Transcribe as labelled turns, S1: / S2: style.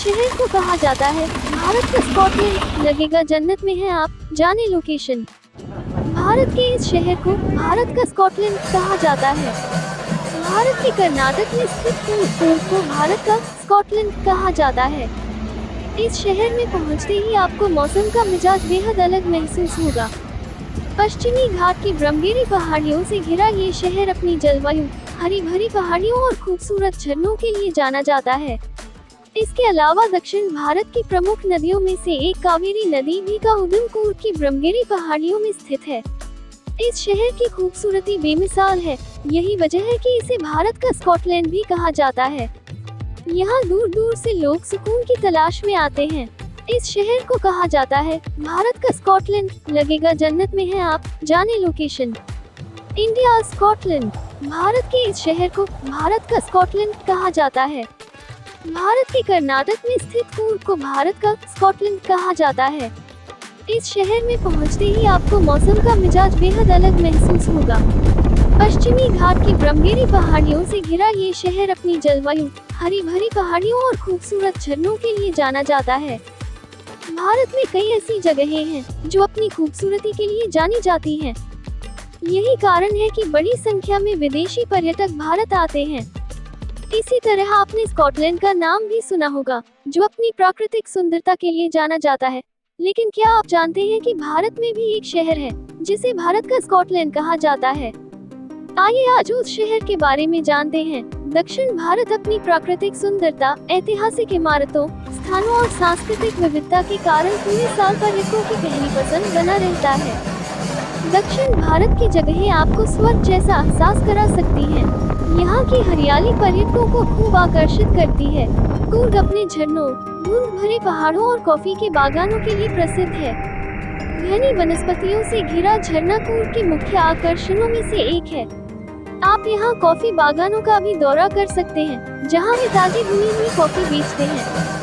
S1: शहर को कहा जाता है भारत का स्कॉटलैंड, लगेगा जन्नत में है आप, जाने लोकेशन। भारत के इस शहर को भारत का स्कॉटलैंड कहा जाता है। भारत के कर्नाटक में स्थित कूर्ग को भारत का स्कॉटलैंड कहा जाता है। इस शहर में पहुंचते ही आपको मौसम का मिजाज बेहद अलग महसूस होगा। पश्चिमी घाट की ब्रह्मगिरी पहाड़ियों से घिरा ये शहर अपनी जलवायु, हरी भरी पहाड़ियों और खूबसूरत झरनों के लिए जाना जाता है। इसके अलावा दक्षिण भारत की प्रमुख नदियों में से एक कावेरी नदी भी का उद्गम कूर्ग की ब्रह्मगिरी पहाड़ियों में स्थित है। इस शहर की खूबसूरती बेमिसाल है, यही वजह है कि इसे भारत का स्कॉटलैंड भी कहा जाता है। यहाँ दूर दूर से लोग सुकून की तलाश में आते हैं। इस शहर को कहा जाता है भारत का स्कॉटलैंड, लगेगा जन्नत में है आप, जाने लोकेशन। India Scotland. भारत के इस शहर को भारत का स्कॉटलैंड कहा जाता है। भारत के कर्नाटक में स्थित कूर्ग को भारत का स्कॉटलैंड कहा जाता है। इस शहर में पहुंचते ही आपको मौसम का मिजाज बेहद अलग महसूस होगा। पश्चिमी घाट की ब्रह्मगिरी पहाड़ियों से घिरा ये शहर अपनी जलवायु, हरी भरी पहाड़ियों और खूबसूरत झरनों के लिए जाना जाता है। भारत में कई ऐसी जगहें हैं जो अपनी खूबसूरती के लिए जानी जाती हैं। यही कारण है कि बड़ी संख्या में विदेशी पर्यटक भारत आते हैं। इसी तरह आपने स्कॉटलैंड का नाम भी सुना होगा, जो अपनी प्राकृतिक सुंदरता के लिए जाना जाता है। लेकिन क्या आप जानते हैं कि भारत में भी एक शहर है जिसे भारत का स्कॉटलैंड कहा जाता है? आइए आज उस शहर के बारे में जानते हैं। दक्षिण भारत अपनी प्राकृतिक सुंदरता, ऐतिहासिक इमारतों, स्थानों और सांस्कृतिक विविधता के कारण पूरे साल पर्यटकों की पहली पसंद बना रहता है। दक्षिण भारत की जगहें आपको स्वर्ग जैसा एहसास करा सकती हैं। यहाँ की हरियाली पर्यटकों को खूब आकर्षित करती है। कूर्ग अपने झरनों, धुंध भरे पहाड़ों और कॉफी के बागानों के लिए प्रसिद्ध है। घनी वनस्पतियों से घिरा झरना कूर्ग के मुख्य आकर्षणों में से एक है। आप यहाँ कॉफी बागानों का भी दौरा कर सकते हैं, जहाँ वे ताजी भुनी हुई कॉफी बेचते हैं।